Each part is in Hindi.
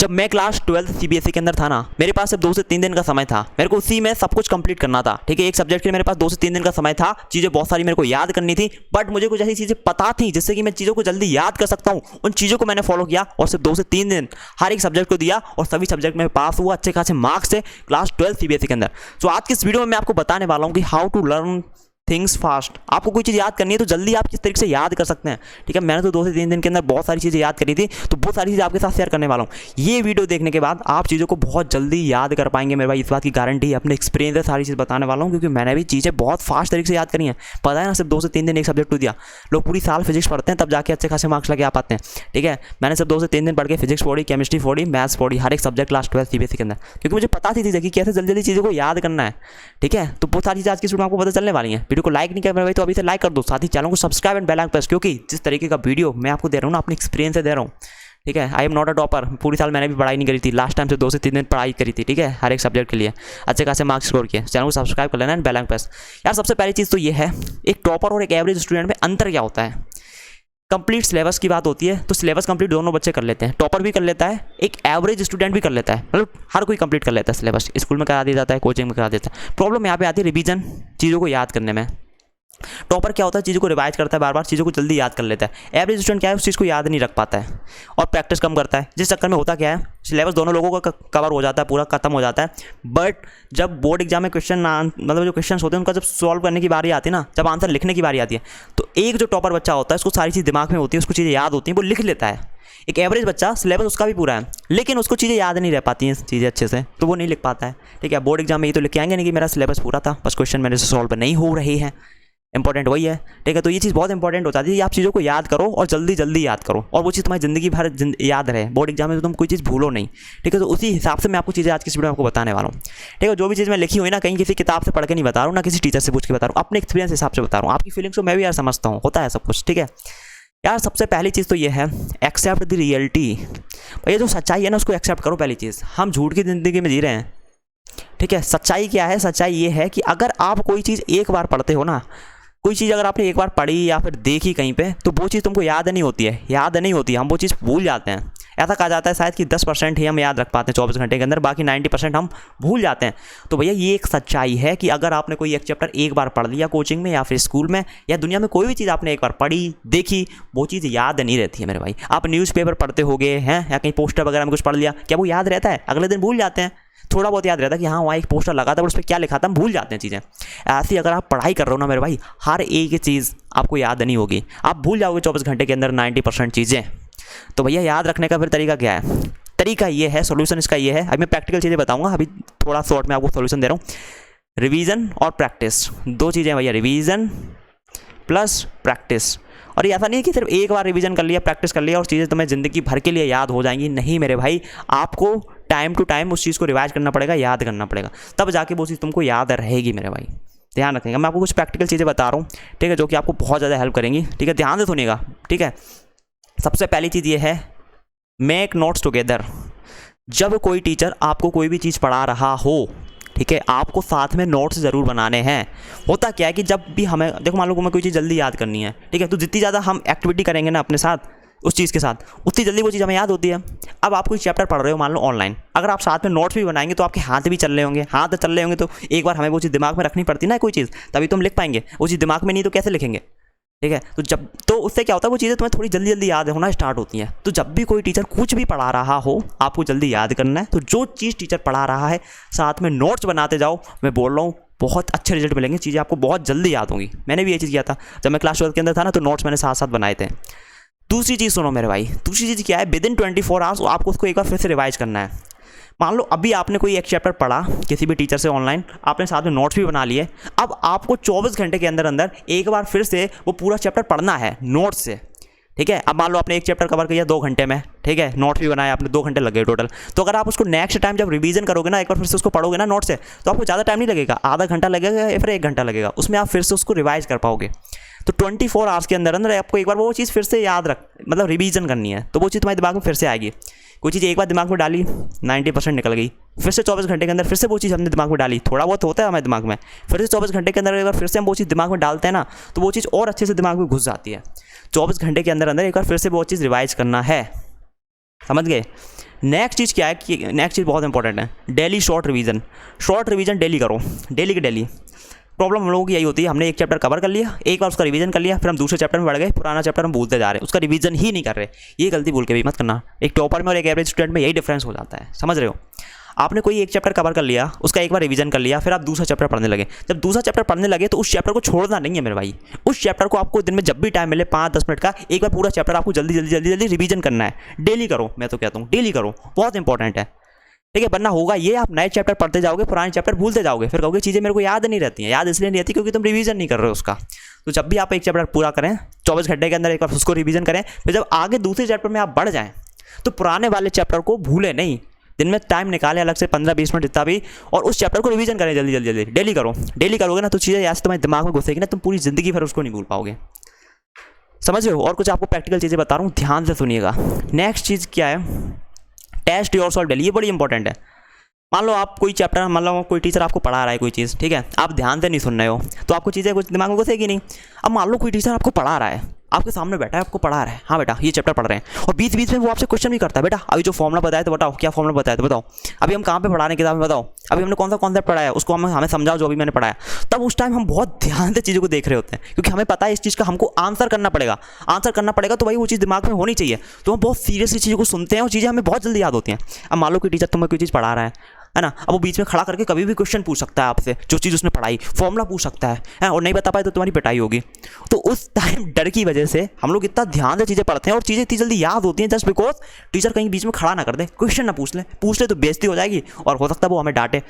जब मैं क्लास 12 सीबीएसई के अंदर था ना, मेरे पास सिर्फ 2 से 3 दिन का समय था। मेरे को उसी में सब कुछ कंप्लीट करना था। ठीक है, एक सब्जेक्ट के लिए मेरे पास 2 से 3 दिन का समय था। चीज़ें बहुत सारी मेरे को याद करनी थी, बट मुझे कुछ ऐसी चीज़ें पता थी जिससे कि मैं चीज़ों को जल्दी याद कर सकता हूँ। उन चीज़ों को मैंने फॉलो किया और सिर्फ 2 से 3 दिन हर एक सब्जेक्ट को दिया और सभी सब्जेक्ट में पास हुआ अच्छे खासे मार्क्स से क्लास 12 सीबीएसई के अंदर। तो आज की इस वीडियो में मैं आपको बताने वाला हूँ कि how to learn things fast. आपको कोई चीज़ याद करनी है तो जल्दी आप किस तरीके से याद कर सकते हैं। ठीक है, मैंने तो 2 से 3 दिन के अंदर बहुत सारी चीज़ें याद करी थी, तो बहुत सारी चीज़ें आपके साथ शेयर करने वाला हूँ। ये वीडियो देखने के बाद आप चीज़ों को बहुत जल्दी याद कर पाएंगे मेरे भाई, इस बात की गारंटी है। अपने एक्सपीरियंस से सारी चीज़ बताने वाला हूँ, क्योंकि मैंने भी चीज़ें बहुत फास्ट तरीके से याद करी हैं। पता है ना, सिर्फ 2 से 3 दिन एक सब्जेक्ट को दिया। लोग पूरी साल फिजिक्स पढ़ते हैं तब जाके अच्छे खासे मार्क्स लगे आ पाते हैं। ठीक है, मैंने सिर्फ 2 से 3 दिन पढ़ के फिजिक्स पढ़ी, केमिस्ट्री पढ़ी, मैथ्स पढ़ी, हर एक सब्जेक्ट क्लास 12 सीबीएसई के अंदर, क्योंकि मुझे पता थी कि कैसे जल्दी जल्दी चीज़ों को याद करना है। ठीक है, तो बहुत सारी चीज़ें आज की वीडियो में आपको पता चलने वाली है। वीडियो को लाइक नहीं कर रहे तो अभी से लाइक कर दो, साथ ही चैनल को subscribe and bell icon press, क्योंकि जिस तरीके का वीडियो मैं आपको दे रहा हूँ ना, अपने एक्सपीरियंस से दे रहा हूँ। ठीक है, I am not a topper. पूरी साल मैंने भी पढ़ाई नहीं करी थी, लास्ट टाइम से 2 से 3 दिन पढ़ाई करी थी। ठीक है, हर एक सब्जेक्ट के लिए अच्छे खासे मार्क्स स्कोर किए। चैनल को सब्सक्राइब कर लेना एंड बेल आइकन प्रेस। यार सबसे पहली चीज़ तो ये है, एक टॉपर और एक एवरेज स्टूडेंट में अंतर क्या होता है। कंप्लीट सिलेबस की बात होती है तो सिलेबस कंप्लीट दोनों बच्चे कर लेते हैं। टॉपर भी कर लेता है, एक एवरेज स्टूडेंट भी कर लेता है, मतलब हर कोई कंप्लीट कर लेता है सिलेबस। स्कूल में करा दिया जाता है, कोचिंग में करा देता है। प्रॉब्लम यहाँ पे आती है रिवीजन, चीज़ों को याद करने में। टॉपर क्या होता है, चीज़ों को रिवाइज करता है, बार बार चीज़ों को जल्दी याद कर लेता है। एवरेज स्टूडेंट क्या है, उस चीज़ को याद नहीं रख पाता है और प्रैक्टिस कम करता है, जिस चक्कर में होता क्या है, सिलेबस दोनों लोगों का कवर हो जाता है, पूरा खत्म हो जाता है। बट जब बोर्ड एग्जाम में मतलब जो क्वेश्चन होते हैं उनका जब सॉल्व करने की बारी आती है ना, जब आंसर लिखने की बारी आती है, तो एक जो टॉपर बच्चा होता है उसको सारी चीज़ दिमाग में होती है, उसको चीज़ें याद होती हैं, वो लिख लेता है। एक एवरेज बच्चा सिलेबस उसका भी पूरा है, लेकिन उसको चीज़ें याद नहीं रह पाती हैं चीज़ें अच्छे से, तो वो नहीं लिख पाता है। ठीक है, बोर्ड एग्जाम में ये तो लिख के आएंगे नहीं कि मेरा सिलेबस पूरा था, बस क्वेश्चन मेरे से सॉल्व नहीं हो रहे हैं। इंपॉर्टेंट वही है। ठीक है, तो ये चीज़ बहुत इंपॉर्टेंट हो जाती है कि आप चीज़ों को याद करो और जल्दी जल्दी याद करो, और वो चीज़ तुम्हारी ज़िंदगी भर याद रहे। बोर्ड एग्जाम में तो तुम कोई चीज़ भूलो नहीं। ठीक है, तो उसी हिसाब से मैं आपको चीज़ें आज की वीडियो में आपको बताने वाला हूँ। ठीक है, जो भी चीज़ मैं लिखी हुई ना, कहीं किसी किताब से पढ़ के नहीं बता रहा हूँ, ना किसी टीचर से पूछ के बता रहा हूँ, अपने एक्सपीरियंस हिसाब से बता रहा हूँ। आपकी फीलिंग्स को मैं भी यार समझता हूँ, होता है सब कुछ। ठीक है यार, सबसे पहली चीज़ तो ये है, एक्सेप्ट द रियलिटी। भैया जो सच्चाई है ना, उसको एक्सेप्ट करो। पहली चीज़, हम झूठ की ज़िंदगी में जी रहे हैं। ठीक है, सच्चाई क्या है, सच्चाई ये है कि अगर आप कोई चीज़ एक बार पढ़ते हो ना, कोई चीज़ अगर आपने एक बार पढ़ी या फिर देखी कहीं पे, तो वो चीज़ तुमको याद नहीं होती है, हम वो चीज़ भूल जाते हैं। ऐसा कहा जाता है शायद कि 10% ही हम याद रख पाते हैं 24 घंटे के अंदर, बाकी 90% हम भूल जाते हैं। तो भैया ये एक सच्चाई है कि अगर आपने कोई एक चैप्टर एक बार पढ़ लिया कोचिंग में या फिर स्कूल में या दुनिया में, कोई भी चीज़ आपने एक बार पढ़ी देखी, वो चीज़ याद नहीं रहती है मेरे भाई। आप न्यूज़पेपर पढ़ते होगे हैं या कहीं पोस्टर वगैरह में कुछ पढ़ लिया, क्या वो याद रहता है? अगले दिन भूल जाते हैं। थोड़ा बहुत याद रहता है कि हाँ वहाँ एक पोस्टर लगा था और उस पर क्या लिखा था, हम भूल जाते हैं चीज़ें। ऐसी अगर आप पढ़ाई कर रहे हो ना मेरे भाई, हर एक चीज़ आपको याद नहीं होगी, आप भूल जाओगे 24 घंटे के अंदर 90% चीज़ें। तो भैया याद रखने का फिर तरीका क्या है? तरीका ये है, सोल्यूशन इसका ये है। अभी मैं प्रैक्टिकल चीज़ें बताऊँगा, अभी थोड़ा शॉर्ट में आपको सोल्यूशन दे रहा हूँ। रिवीजन और प्रैक्टिस, 2 चीज़ें भैया, रिवीजन प्लस प्रैक्टिस। और ये ऐसा नहीं है कि सिर्फ एक बार रिवीजन कर लिया, प्रैक्टिस कर लिया और चीज़ें तुम्हें ज़िंदगी भर के लिए याद हो जाएंगी। नहीं मेरे भाई, आपको टाइम टू टाइम उस चीज़ को रिवाइज करना पड़ेगा, याद करना पड़ेगा, तब जाके वो चीज़ तुमको याद रहेगी मेरे भाई। ध्यान रखिएगा, मैं आपको कुछ प्रैक्टिकल चीज़ें बता रहा हूँ। ठीक है, जो कि आपको बहुत ज़्यादा हेल्प करेंगी। ठीक है, ध्यान से सुनिएगा। ठीक है, सबसे पहली चीज़ ये है, मेक नोट्स टुगेदर। जब कोई टीचर आपको कोई भी चीज़ पढ़ा रहा हो, ठीक है, आपको साथ में नोट्स ज़रूर बनाने हैं। होता क्या है कि जब भी हमें, देखो मान लो हमें कोई चीज़ जल्दी याद करनी है, ठीक है, तो जितनी ज़्यादा हम एक्टिविटी करेंगे ना अपने साथ उस चीज़ के साथ, उतनी जल्दी वो चीज़ हमें याद होती है। अब आप कोई चैप्टर पढ़ रहे हो मान लो ऑनलाइन, अगर आप साथ में नोट्स भी बनाएंगे तो आपके हाथ भी चल रहे होंगे, हाथ चल रहे होंगे तो एक बार हमें वो चीज़ दिमाग में रखनी पड़ती ना, कोई चीज़, तभी तो हम लिख पाएंगे। वो चीज़ दिमाग में नहीं तो कैसे लिखेंगे? ठीक है, तो उससे क्या होता है, वो चीज़ें तुम्हें थोड़ी जल्दी जल्दी याद होना स्टार्ट होती हैं। तो जब भी कोई टीचर कुछ भी पढ़ा रहा हो, आपको जल्दी याद करना है, तो जो चीज़ टीचर पढ़ा रहा है साथ में नोट्स बनाते जाओ। मैं बोल रहा हूँ बहुत अच्छे रिजल्ट मिलेंगे, चीज़ें आपको बहुत जल्दी याद होंगी। मैंने भी ये चीज़ किया था जब मैं क्लास 12 के अंदर था ना, तो नोट्स मैंने साथ साथ बनाए थे। दूसरी चीज़ सुनो मेरे भाई, दूसरी चीज़ क्या है, विदिन 24 आवर्स आपको उसको एक बार फिर से रिवाइज करना है। मान लो अभी आपने कोई एक चैप्टर पढ़ा किसी भी टीचर से ऑनलाइन, आपने साथ में नोट्स भी बना लिए, अब आपको 24 घंटे के अंदर अंदर एक बार फिर से वो पूरा चैप्टर पढ़ना है नोट्स से। ठीक है, अब मान लो आपने एक चैप्टर कवर किया 2 घंटे में, ठीक है, नोट्स भी बनाया आपने, 2 घंटे लग गए टोटल। तो अगर आप उसको नेक्स्ट टाइम जब रिवीजन करोगे ना, एक बार फिर से उसको पढ़ोगे ना नोट से, तो आपको ज़्यादा टाइम नहीं लगेगा, आधा घंटा लगेगा या फिर 1 घंटा लगेगा, उसमें आप फिर से उसको रिवाइज कर पाओगे। तो 24 आवर्स के अंदर अंदर आपको एक बार वो चीज़ फिर से याद मतलब रिवीजन करनी है, तो वो चीज़ तुम्हारे दिमाग में फिर से आएगी। कोई चीज़ एक बार दिमाग में डाली 90% निकल गई, फिर से 24 घंटे के अंदर फिर से वो चीज़ हमने दिमाग में डाली, थोड़ा बहुत होता है हमारे दिमाग में, फिर से 24 घंटे के अंदर एक बार फिर से हम वो चीज़ दिमाग में डालते हैं ना, तो वो चीज़ और अच्छे से दिमाग में घुस जाती है। 24 घंटे के अंदर अंदर एक बार फिर से वो चीज़ रिवाइज करना है। समझ गए। नेक्स्ट चीज़ क्या है कि नेक्स्ट चीज़ बहुत इंपॉर्टेंट है, डेली शॉर्ट रिवीजन डेली करो, डेली की डेली। प्रॉब्लम हम लोगों की यही होती है, हमने एक चैप्टर कवर कर लिया, एक बार उसका रिवीजन कर लिया, फिर हम दूसरे चैप्टर में बढ़ गए, पुराना चैप्टर हम भूलते जा रहे हैं, उसका रिवीजन ही नहीं कर रहे। ये गलती भूल के भी मत करना। एक टॉपर में और एक एवरेज स्टूडेंट में यही डिफरेंस हो जाता है, समझ रहे हो। आपने कोई एक चैप्टर कवर कर लिया, उसका एक बार रिवीजन कर लिया, फिर आप दूसरा चैप्टर पढ़ने लगे। जब दूसरा चैप्टर पढ़ने लगे तो उस चैप्टर को छोड़ना नहीं है मेरे भाई। उस चैप्टर को आपको दिन में जब भी टाइम मिले 5-10 मिनट का एक बार पूरा चैप्टर आपको जल्दी जल्दी जल्दी जल्दी रिवीजन करना है। डेली करो, मैं तो कहता हूँ डेली करो, बहुत इंपॉर्टेंट है, ठीक है। वरना होगा ये, आप नए चैप्टर पढ़ते जाओगे, पुराने चैप्टर भूलते जाओगे, फिर कहोगे चीज़ें मेरे को याद नहीं रहती हैं। याद इसलिए नहीं रहती क्योंकि तुम रिवीजन नहीं कर रहे हो उसका। तो जब भी आप एक चैप्टर पूरा करें 24 घंटे के अंदर एक बार उसको रिवीजन करें, फिर जब आगे दूसरे चैप्टर में आप बढ़ जाएं तो पुराने वाले चैप्टर को भूले नहीं। दिन में टाइम निकालें अलग से 15-20 मिनट जितना भी, और उस चैप्टर को रिवीजन करें जल्दी जल्दी जल्दी। डेली करो, डेली करोगे ना तो चीज़ें ऐसे तुम्हारे दिमाग में घुसेगी ना, तुम पूरी ज़िंदगी भर उसको नहीं भूल पाओगे, समझ रहे हो। और कुछ आपको प्रैक्टिकल चीज़ें बता रहा हूँ, ध्यान से सुनिएगा। नेक्स्ट चीज़ क्या है, टेस्ट योरसेल्फ डेली, ये बड़ी इंपॉर्टेंट है। मान लो आप कोई चैप्टर, मान लो कोई टीचर आपको पढ़ा रहा है कोई चीज़, ठीक है, आप ध्यान से नहीं सुन रहे हो तो आपको चीज़ें कुछ दिमाग में घुसेगी नहीं। अब मान लो कोई टीचर आपको पढ़ा रहा है, आपके सामने बैठा है, आपको पढ़ा रहा है, हाँ बेटा ये चैप्टर पढ़ रहे हैं, और बीच बीच में वो आपसे क्वेश्चन भी करता है, बेटा अभी जो फॉर्मुला बताया तो बताओ, क्या फॉर्मुला बताया तो बताओ, अभी हम कहाँ पे पढ़ा रहे हैं किताब में बताओ, अभी हमने कौन सा कॉन्सेप्ट पढ़ाया है उसको हमें समझाओ जो अभी मैंने पढ़ाया। तब उस टाइम हम बहुत ध्यान से चीज़ों को देख रहे होते हैं, क्योंकि हमें पता है इस चीज़ का हमको आंसर करना पड़ेगा, तो भाई वो चीज़ दिमाग में होनी चाहिए। तो हम बहुत सीरियसली चीज़ों को सुनते हैं और चीज़ें हमें बहुत जल्दी याद होती हैं। अब मान लो कोई टीचर तुम्हें कोई चीज़ पढ़ा रहा है ना, अब वो बीच में खड़ा करके कभी भी क्वेश्चन पूछ सकता है आपसे, जो चीज़ उसने पढ़ाई, फॉर्मूला पूछ सकता है, और नहीं बता पाए तो तुम्हारी पिटाई होगी। तो उस टाइम डर की वजह से हम लोग इतना ध्यान से चीज़ें पढ़ते हैं और चीज़ें इतनी जल्दी याद होती हैं जस्ट बिकॉज टीचर कहीं बीच में खड़ा ना कर दे, क्वेश्चन ना पूछ ले तो बेइज्जती हो जाएगी और हो सकता है वो हमें डांटे,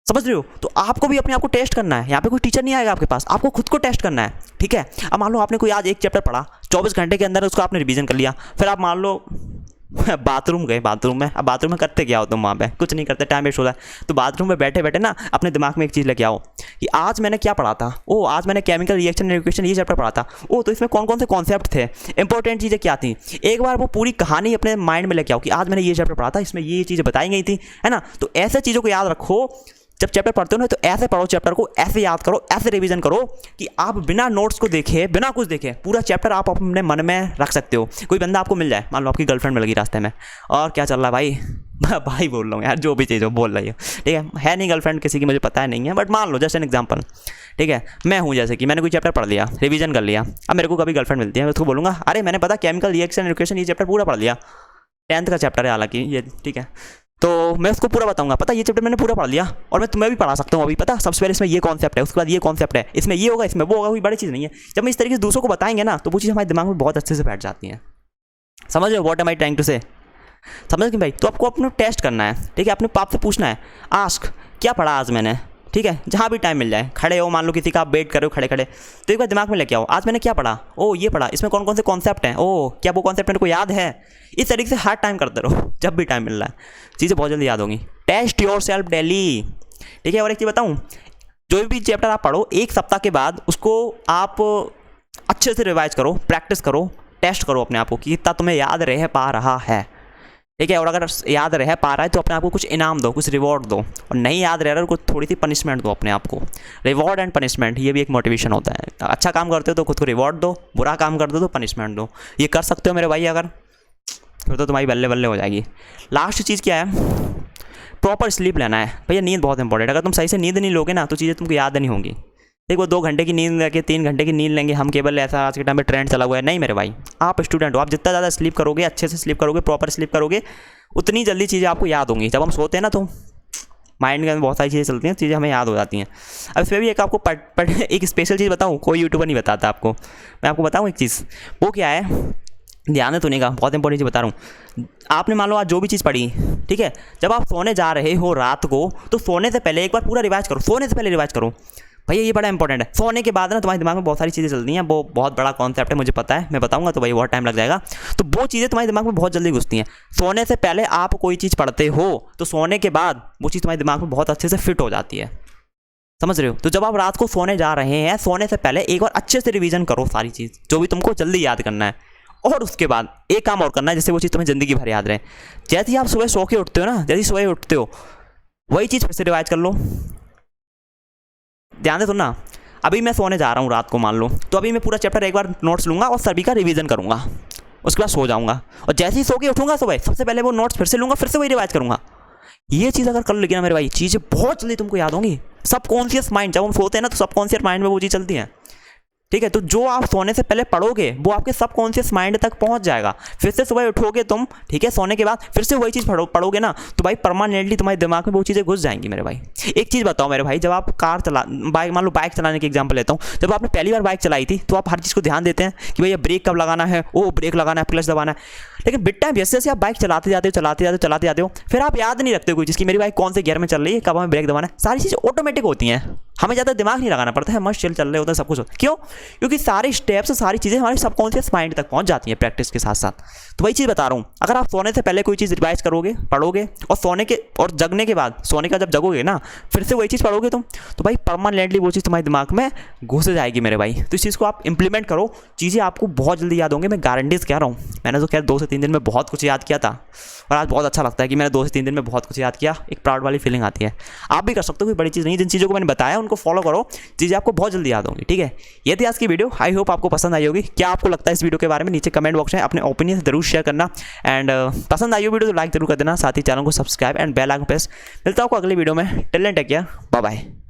समझ रहे हो। तो आपको भी अपने आप को टेस्ट करना है, यहाँ पे कोई टीचर नहीं आएगा आपके पास, आपको खुद को टेस्ट करना है, ठीक है। अब मान लो आपने कोई आज एक चैप्टर पढ़ा, 24 घंटे के अंदर उसको आपने रिवीजन कर लिया, फिर आप मान लो बाथरूम गए, बाथरूम में, अब बाथरूम में करते क्या हो तुम, वहाँ पे कुछ नहीं करते, टाइम वेस्ट होता है। तो बाथरूम में बैठे बैठे ना अपने दिमाग में एक चीज़ लेके आओ कि आज मैंने क्या पढ़ा था, ओ आज मैंने केमिकल रिएक्शन एजुकेशन ये चैप्टर पढ़ा था, ओ तो इसमें कौन कौन से कॉन्सेप्ट थे, इंपॉर्टेंट चीज़ें क्या थी। एक बार वो पूरी कहानी अपने माइंड में लेके आओ कि आज मैंने ये चैप्टर पढ़ा था, इसमें ये चीज़ें बताई गई थी, है ना। तो ऐसे चीज़ों को याद रखो, जब चैप्टर पढ़ते हो ना तो ऐसे पढ़ो चैप्टर को, ऐसे याद करो, ऐसे रिवीजन करो कि आप बिना नोट्स को देखे, बिना कुछ देखे पूरा चैप्टर आप अपने मन में रख सकते हो। कोई बंदा आपको मिल जाए, मान लो आपकी गर्लफ्रेंड मिल गई रास्ते में, और क्या चल रहा है भाई भाई बोल रहा हूँ यार, जो भी चीज़ हो बोल रही हो, ठीक है नहीं गर्लफ्रेंड किसी की मुझे पता है नहीं है, बट मान लो जस्ट एन एग्जाम्पल, ठीक है। मैं हूँ जैसे कि मैंने कोई चैप्टर पढ़ लिया, रिवीजन कर लिया, अब मेरे को कभी गर्लफ्रेंड मिलती है, मैं उसको बोलूँगा अरे मैंने पता केमिकल रिएक्शन एजुकेशन ये चैप्टर पूरा पढ़ लिया, 10th का चैप्टर है हालांकि ये, ठीक है। तो मैं उसको पूरा बताऊंगा, पता ये चैप्टर मैंने पूरा पढ़ लिया और मैं तुम्हें भी पढ़ा सकता हूँ अभी, पता सबसे पहले इसमें ये कॉन्सेप्ट है, उसके बाद ये कॉन्सेप्ट है, इसमें ये होगा, इसमें वो होगा, कोई बड़ी चीज़ नहीं है। जब हम इस तरीके से दूसरों को बताएंगे ना तो वो चीज़ हमारे दिमाग में बहुत अच्छे से बैठ जाती है, समझ रहे हो what am I trying to say, समझ गए भाई। तो आपको अपने टेस्ट करना है, ठीक है, अपने पाप से पूछना है, आस्क क्या पढ़ा आज मैंने, ठीक है, जहाँ भी टाइम मिल जाए, खड़े हो, मान लो किसी का आप वेट कर रहे हो खड़े खड़े, तो एक बार दिमाग में लेके आओ आज मैंने क्या पढ़ा, ओ ये पढ़ा, इसमें कौन कौन से कॉन्सेप्ट हैं, ओ क्या वो कॉन्सेप्ट मेरे को याद है। इस तरीके से हर टाइम करते रहो, जब भी टाइम मिल रहा है, चीज़ें बहुत जल्दी याद होंगी। टेस्ट योरसेल्फ डेली, ठीक है। और एक चीज़ बताऊँ, जो भी चैप्टर आप पढ़ो 1 सप्ताह के बाद उसको आप अच्छे से रिवाइज करो, प्रैक्टिस करो, टेस्ट करो अपने आप को कि कितना तुम्हें याद रह पा रहा है, ठीक है। और अगर याद रह पा रहा है तो अपने आप को कुछ इनाम दो, कुछ रिवॉर्ड दो, और नहीं याद रह रहा है कुछ थोड़ी सी पनिशमेंट दो अपने आप को। रिवॉर्ड एंड पनिशमेंट ये भी एक मोटिवेशन होता है। अच्छा काम करते हो तो खुद को रिवॉर्ड दो, बुरा काम करते हो तो पनिशमेंट दो। ये कर सकते हो मेरे भाई, अगर फिर तो तुम्हारी बल्ले बल्ले हो जाएगी। लास्ट चीज़ क्या है, प्रॉपर स्लीप लेना है भैया, नींद बहुत इंपॉर्टेंट है। अगर तुम सही से नींद नहीं लोगे ना तो चीज़ें तुमको याद नहीं होंगी। देखो 2 घंटे की नींद लेके 3 घंटे की नींद लेंगे हम, केवल ऐसा आज के टाइम में ट्रेंड चला हुआ है, नहीं मेरे भाई। आप स्टूडेंट हो, आप जितना ज़्यादा स्लीप करोगे, अच्छे से स्लीप करोगे, प्रॉपर स्लीप करोगे, उतनी जल्दी चीज़ें आपको याद होंगी। जब हम सोते हैं ना तो माइंड के अंदर बहुत सारी चीज़ें चलती हैं, चीज़ें हमें याद हो जाती हैं। अब इसमें भी एक आपको एक स्पेशल चीज़ बताऊँ, कोई यूट्यूबर नहीं बताता आपको, मैं आपको बताऊँ एक चीज़, वो क्या है, ध्यान से सुनिएगा, बहुत इंपॉर्टेंट चीज़ बता रहा हूँ। आपने मान लो आज जो भी चीज़ पढ़ी, ठीक है, जब आप सोने जा रहे हो रात को तो सोने से पहले एक बार पूरा रिवाइज करो, सोने से पहले रिवाइज करो भैया, ये बड़ा इंपॉर्टेंट है। सोने के बाद ना तुम्हारे दिमाग में बहुत सारी चीज़ें चलती हैं, वो बहुत बड़ा कॉन्सेप्ट है, मुझे पता है, मैं बताऊंगा तो भाई बहुत टाइम लग जाएगा। तो वो चीज़ें तुम्हारे दिमाग में बहुत जल्दी घुसती हैं। सोने से पहले आप कोई चीज़ पढ़ते हो तो सोने के बाद वो चीज़ तुम्हारे दिमाग में बहुत अच्छे से फिट हो जाती है, समझ रहे हो। तो जब आप रात को सोने जा रहे हैं, सोने से पहले एक बार अच्छे से रिवीजन करो सारी चीज़ जो भी तुमको जल्दी याद करना है, और उसके बाद एक काम और करना है जिससे वो चीज़ तुम्हें ज़िंदगी भर याद रहे। जैसे ही आप सुबह सो के उठते हो ना, जैसे ही सुबह उठते हो वही चीज़ फिर से रिवाइज कर लो। ध्यान से सुनना, अभी मैं सोने जा रहा हूँ रात को मान लो, तो अभी मैं पूरा चैप्टर एक बार नोट्स लूँगा और सभी का रिवीजन करूँगा, उसके बाद सो जाऊँगा, और जैसे ही सो के उठूँगा सुबह सबसे पहले वो नोट्स फिर से लूँगा, फिर से वही रिवाइज करूँगा। ये चीज़ अगर कर लेगी ना मेरे भाई, चीज़ें बहुत जल्दी तुमको याद होंगी। सबकॉन्शियस माइंड, जब हम सोते हैं ना तो सबकॉन्शियस माइंड में वो चीज़ चलती है, ठीक है। तो जो आप सोने से पहले पढ़ोगे वो आपके सबकॉन्शियस माइंड तक पहुंच जाएगा। फिर से सुबह उठोगे तुम, ठीक है, सोने के बाद फिर से वही चीज़ पढ़ोगे ना, तो भाई परमानेंटली तुम्हारे दिमाग में वो चीज़ें घुस जाएंगी मेरे भाई। एक चीज़ बताओ मेरे भाई, जब आप बाइक, मान लो बाइक चलाने की एग्जाम्पल लेता हूँ, जब आपने पहली बार बाइक चलाई थी तो आप हर चीज़ को ध्यान देते हैं कि भैया ब्रेक कब लगाना है, ओ ब्रेक लगाना है, क्लच दबाना है। लेकिन बिट टाइम जैसे जैसे आप बाइक चलाते जाते हो फिर आप याद नहीं रखते कोई चीज़ की मेरी बाइक कौन से गियर में चल रही है, कब हमें ब्रेक दबाना है। सारी चीज़ें ऑटोमेटिक होती हैं, हमें ज़्यादा दिमाग नहीं लगाना पड़ता है, मस्त चल रहे होते हैं सब कुछ। क्यों? क्योंकि सारे स्टेप्स, सारी चीज़ें हमारे सबकॉन्शियस माइंड तक पहुंच जाती हैं प्रैक्टिस के साथ साथ। तो वही चीज़ बता रहा हूँ, अगर आप सोने से पहले कोई चीज़ रिवाइज करोगे, पढ़ोगे, और सोने के और जगने के बाद, सोने का जब जगोगे ना फिर से वही चीज़ पढ़ोगे तुम, तो भाई परमानेंटली वो चीज़ तुम्हारे दिमाग में घुस जाएगी मेरे भाई। तो इस चीज़ को आप इंप्लीमेंट करो, चीज़ें आपको बहुत जल्दी याद होंगी, मैं गारंटी से कह रहा हूँ। मैंने तो खैर 2 से 3 दिन में बहुत कुछ याद किया था, और आज बहुत अच्छा लगता है कि मैंने 2 से 3 दिन में बहुत कुछ याद किया, एक प्राउड वाली फीलिंग आती है। आप भी कर सकते हो, कोई बड़ी चीज़ नहीं। जिन चीज़ों को मैंने बताया उनको फॉलो करो, चीज़ें आपको बहुत जल्दी याद होंगी, ठीक है। ये थी आज की वीडियो, आई होप आपको पसंद आई होगी। क्या आपको लगता है इस वीडियो के बारे में, नीचे कमेंट बॉक्स में अपने ओपिनियन जरूर शेयर करना। एंड पसंद आई हो वीडियो तो लाइक जरूर कर देना, साथ ही चैनल को subscribe and bell icon press. मिलता हूँ अगली वीडियो में, till then take care, bye bye.